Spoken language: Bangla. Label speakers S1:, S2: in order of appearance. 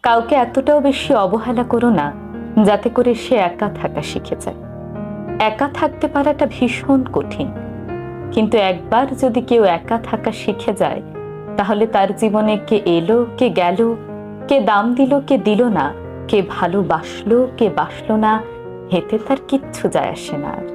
S1: কাউকে এতটাও বেশি অবহেলা করো না যাতে করে সে একা থাকা শিখে যায়। একা থাকতে পারাটা ভীষণ কঠিন, কিন্তু একবার যদি কেউ একা থাকা শিখে যায়, তাহলে তার জীবনে কে এলো কে গেল, কে দাম দিল কে দিল না, কে ভালোবাসলো কে বাসলো না, এতে তার কিচ্ছু যায় আসে না আর।